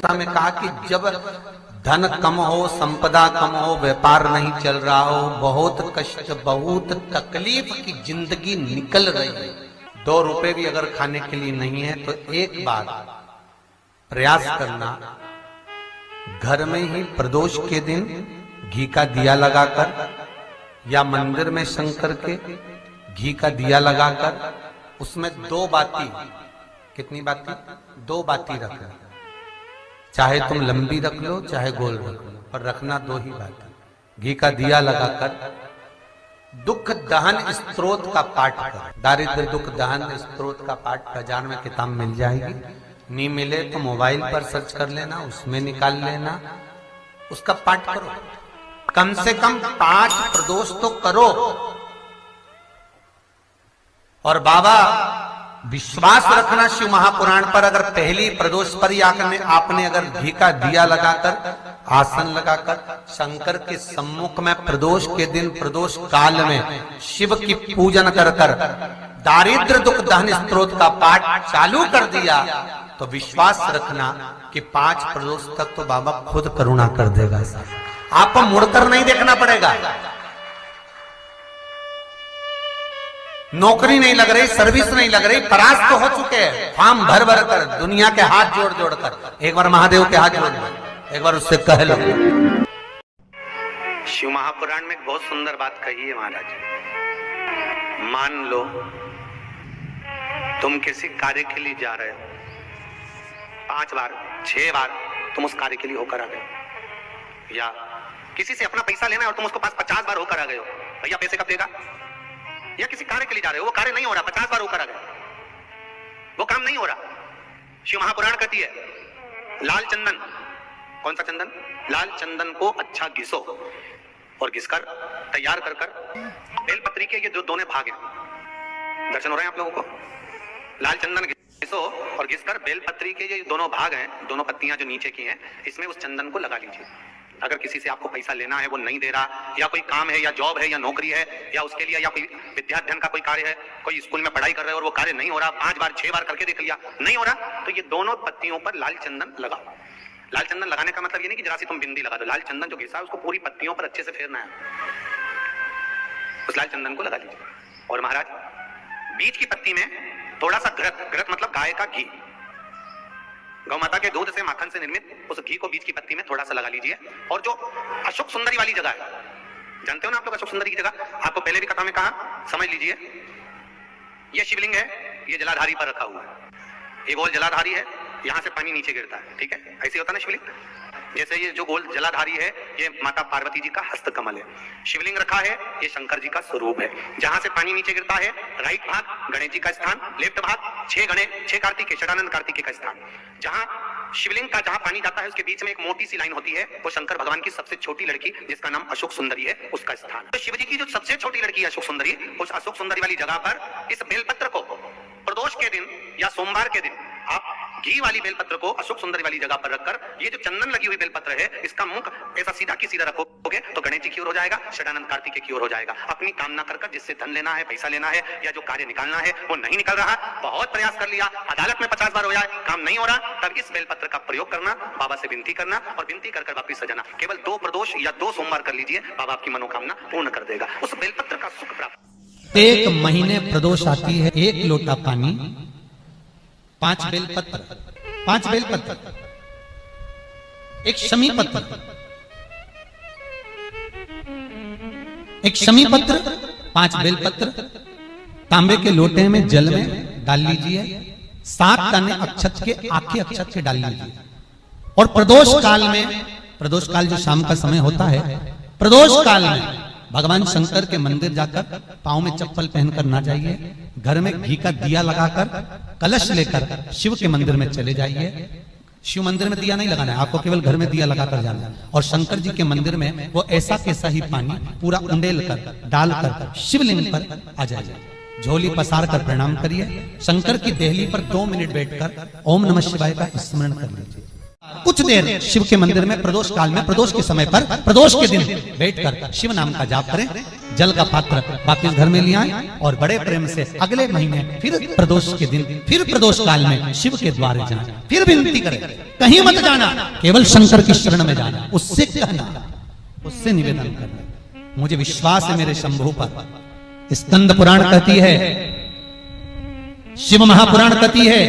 कथा में कहा कि जब धन कम हो, संपदा कम हो, व्यापार नहीं चल रहा हो, बहुत कष्ट, बहुत तकलीफ की जिंदगी निकल रही है, 2 रुपए भी अगर खाने के लिए नहीं है तो एक बार प्रयास करना, घर में ही प्रदोष के दिन घी का दिया लगाकर या मंदिर में शंकर के घी का दिया लगाकर उसमें 2 बाती, कितनी बाती? 2 बाती रखना। चाहे तुम लंबी रख लो चाहे गोल रख लो, पर रखना 2 ही बाती। घी का दिया लगाकर दुख दहन स्तोत्र का पाठ कर, दारिद्र दुख दहन स्तोत्र का पाठ बाजार में किताब मिल जाएगी, नहीं मिले तो मोबाइल पर सर्च कर लेना, उसमें निकाल लेना, उसका पाठ करो। कम से कम 5 प्रदोष तो करो। और बाबा विश्वास रखना शिव महापुराण पर, अगर पहली प्रदोष पर ही आपने अगर घी का दिया लगाकर, आसन लगाकर शंकर के सम्मुख में प्रदोष के दिन, प्रदोष काल में शिव की पूजन कर दारिद्र दुख दहन स्तोत्र का पाठ चालू कर दिया तो विश्वास रखना कि 5 प्रदोष तक तो बाबा खुद करुणा कर देगा। आपको मुड़कर नहीं देखना पड़ेगा। नौकरी नहीं लग रही, सर्विस नहीं लग रही, परास्त तो हो चुके हैं, फॉर्म भर भर कर, दुनिया के हाथ जोड़ जोड़ कर। एक बार महादेव के हाथ जोड़ लो, एक बार उससे कह लो। शिव महापुराण में बहुत सुंदर बात कही है महाराज। मान लो तुम किसी कार्य के लिए जा रहे हो, 5 बार 6 बार तुम उस कार्य के लिए होकर आ गए, या किसी से अपना पैसा लेना है और तुम उसको पास 50 बार होकर आ गए हो, भैया पैसे कब देगा? या किसी कार्य के लिए जा रहे हो, वो कार्य नहीं हो रहा, 50 बार होकर आ गए, वो काम नहीं हो रहा। शिव महापुराण कहती है लाल चंदन, कौन सा चंदन? लाल चंदन को अच्छा घिसो और घिसकर तैयार कर बेलपत्री के ये जो दोनों भाग हैं, दर्शन हो रहे हैं आप लोगों को? लाल चंदन घिसो और घिसकर बेलपत्री के ये दोनों भाग हैं, दोनों पत्तियां जो नीचे की हैं, इसमें उस चंदन को लगा लीजिए। अगर किसी से आपको पैसा लेना है, वो नहीं दे रहा, या कोई काम है या जॉब है या नौकरी है या उसके लिए, या कोई विद्याध्ययन का कोई कार्य है, कोई स्कूल में पढ़ाई कर रहे हो और वो कार्य नहीं हो रहा, 5 बार 6 बार करके देख लिया नहीं हो रहा, तो ये दोनों पत्तियों पर लाल चंदन लगाओ। लाल चंदन लगाने का मतलब ये नहीं कि जरा सी तुम बिंदी लगा दो, लाल चंदन जो घिसा है उसको पूरी पत्तियों पर अच्छे से फेरना है, उस लाल चंदन को लगा लीजिए। और महाराज बीच की पत्ती में थोड़ा सा घृत, घृत मतलब गाय का घी, गौ माता के दूध से माखन से निर्मित उस घी को बीच की पत्ती में थोड़ा सा लगा लीजिए। और जो अशोक सुंदरी वाली जगह है, जानते हो ना आप लोग अशोक सुंदरी की जगह, आपको पहले भी कथा में कहा, समझ लीजिए ये शिवलिंग है, ये जलाधारी पर रखा हुआ है, ये गोल जलाधारी है, यहां से पानी नीचे गिरता है, ठीक है, ऐसे होता ना शिवलिंग। जैसे ये जो गोल जलाधारी है ये माता पार्वती जी का हस्त कमल है, शिवलिंग रखा है ये शंकर जी का स्वरूप है। जहां से पानी नीचे गिरता है राइट भाग गणेश जी का स्थान, लेफ्ट भाग 6 कार्तिकेय, षडानंद कार्तिकेय का स्थान। जहां शिवलिंग का जहां पानी जाता है उसके बीच में एक मोटी सी लाइन होती है, वो शंकर भगवान की सबसे छोटी लड़की जिसका नाम अशोक सुंदरी है उसका स्थान। तो शिव जी की जो सबसे छोटी लड़की है अशोक सुंदरी, उस अशोक सुंदरी वाली जगह पर इस बेलपत्र को प्रदोष के दिन या सोमवार के दिन आप घी वाली बेलपत्र को अशोक सुंदरी वाली जगह पर रखकर, ये जो चंदन लगी हुई बेलपत्र है इसका मुख ऐसा सीधा की सीधा रखोगे तो गणेश जी की ओर हो जाएगा, षडानंद कार्तिकेय की ओर हो जाएगा। अपनी कामना कर जिससे धन लेना है, पैसा लेना है या जो कार्य निकालना है वो नहीं निकल रहा, बहुत प्रयास कर लिया, अदालत में 50 बार हो जाए, काम नहीं हो रहा, तब इस बेलपत्र का प्रयोग करना, बाबा से विनती करना और विनती कर वापिस सजाना। केवल 2 प्रदोष या 2 सोमवार कर लीजिए, बाबा आपकी मनोकामना पूर्ण कर देगा। उस बेलपत्र का सुख प्राप्त। 1 महीने प्रदोष आती है, 1 लोटा पानी, 5 बेलपत्र, 5 बेलपत्र, 1 शमी पत्र, 1 शमी पत्र, 5 बेलपत्र तांबे के लोटे में जल में डाल लीजिए, 7 दाने अक्षत के, आखे अक्षत के डाल लीजिए। और प्रदोष काल में, प्रदोष काल जो शाम का समय होता है, प्रदोष काल में भगवान शंकर के मंदिर जाकर पांव में चप्पल पहनकर ना जाइए, घर में घी का दिया लगाकर कलश लेकर शिव के मंदिर में चले जाइए। शिव मंदिर में दिया नहीं लगाना है आपको, केवल घर में दिया लगाकर जाना है। और शंकर जी के मंदिर में वो ऐसा कैसा ही पानी पूरा उंडेल कर डालकर शिवलिंग पर आ जाइए, झोली पसार कर प्रणाम करिए, शंकर की देहली पर 2 मिनट बैठकर ओम नमः शिवाय का स्मरण कर लीजिए। कुछ देर शिव के मंदिर में प्रदोष काल में, प्रदोष के समय पर, प्रदोष के दिन बैठकर शिव नाम का जाप करें। जल का पात्र वापिस घर में ले आए और बड़े प्रेम से अगले महीने फिर प्रदोष के दिन फिर प्रदोष काल में शिव के द्वारे जाए, फिर विनती करें कहीं मत जाना, केवल शंकर की शरण में जाना, उससे कहना, उससे निवेदन करना। मुझे विश्वास है मेरे शंभु पर। स्कंद पुराण कहती है, शिव महापुराण कहती है,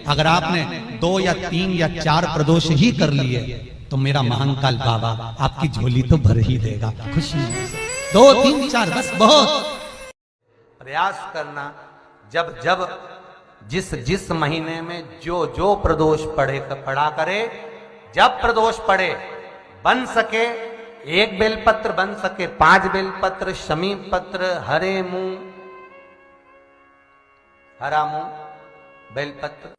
अगर आपने 2 या 3 या 4 प्रदोष ही कर लिए तो मेरा महाकाल बाबा आपकी झोली तो भर ही देगा खुशी से। 2, 3, 4 बस बहुत प्रयास करना। जब जब जिस महीने में जो प्रदोष पड़ा करे, जब प्रदोष पड़े बन सके 1 बेलपत्र, बन सके 5 बेलपत्र, शमी पत्र, हरे मुंह, हरा मुंह बेलपत्र,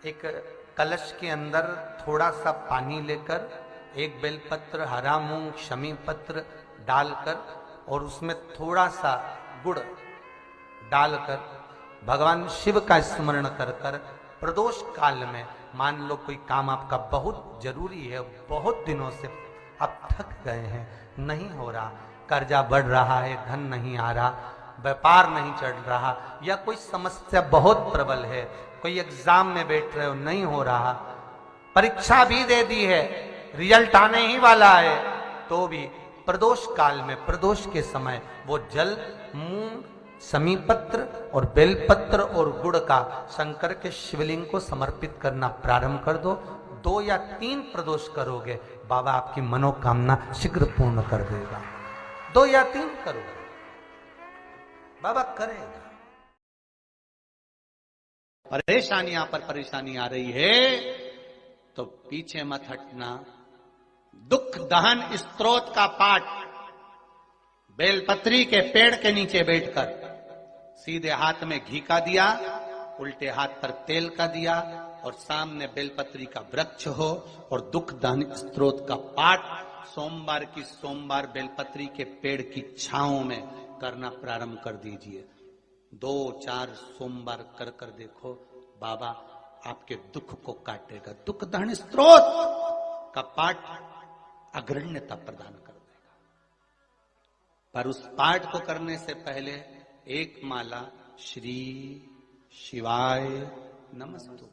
एक कलश के अंदर थोड़ा सा पानी लेकर 1 बेलपत्र, हरा मूंग, शमी पत्र डालकर और उसमें थोड़ा सा गुड़ डालकर भगवान शिव का स्मरण कर कर प्रदोष काल में, मान लो कोई काम आपका बहुत जरूरी है, बहुत दिनों से आप थक गए हैं, नहीं हो रहा, कर्जा बढ़ रहा है, धन नहीं आ रहा, व्यापार नहीं चढ़ रहा, या कोई समस्या बहुत प्रबल है, कोई एग्जाम में बैठ रहे हो नहीं हो रहा, परीक्षा भी दे दी है, रिजल्ट आने ही वाला है, तो भी प्रदोष काल में, प्रदोष के समय वो जल, मूंग, शमी पत्र और बेलपत्र और गुड़ का शंकर के शिवलिंग को समर्पित करना प्रारंभ कर दो। 2 या 3 प्रदोष करोगे, बाबा आपकी मनोकामना शीघ्र पूर्ण कर देगा। 2 या 3 करोगे, बाबा करेगा। परेशानियां पर परेशानी आ रही है तो पीछे मत हटना। दुख दहन स्तोत्र का पाठ बेलपत्री के पेड़ के नीचे बैठकर, सीधे हाथ में घी का दिया, उल्टे हाथ पर तेल का दिया और सामने बेलपत्री का वृक्ष हो और दुख दहन स्तोत्र का पाठ सोमवार की सोमवार बेलपत्री के पेड़ की छांव में करना प्रारंभ कर दीजिए। 2-4 सोमवार कर कर देखो, बाबा आपके दुख को काटेगा। दुख दहन स्तोत्र का पाठ अग्रण्यता प्रदान कर देगा। पर उस पाठ को करने से पहले 1 माला श्री शिवाय नमस्तु,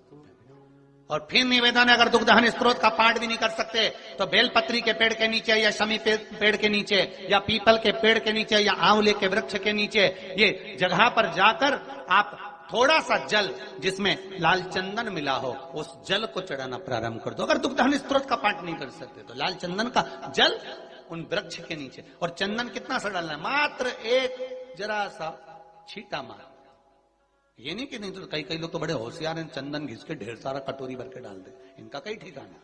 और फिर निवेदन है, अगर दुख दहन स्तोत्र का पाठ भी नहीं कर सकते तो बेलपत्री के पेड़ के नीचे या शमी पेड़ के नीचे या पीपल के पेड़ के नीचे या आंवले के वृक्ष के नीचे, ये जगह पर जाकर आप थोड़ा सा जल जिसमें लाल चंदन मिला हो, उस जल को चढ़ाना प्रारंभ कर दो। अगर दुख दहन स्तोत्र का पाठ नहीं कर सकते तो लाल चंदन का जल उन वृक्ष के नीचे, और चंदन कितना सा डालना है, मात्र 1 जरा सा छींटा मार। ये नहीं कि नहीं तो कई लोग तो बड़े होशियार हैं, चंदन घिस के ढेर सारा कटोरी भर के डाल दे, इनका कई ठिकाना।